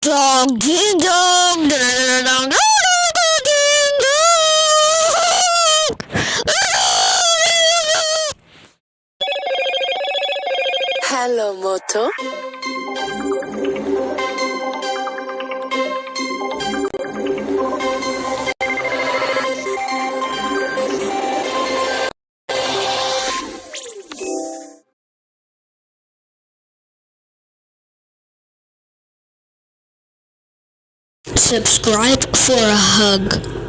Dog ding dong, ding dong, ding dong. Hello, Moto. Subscribe for a hug.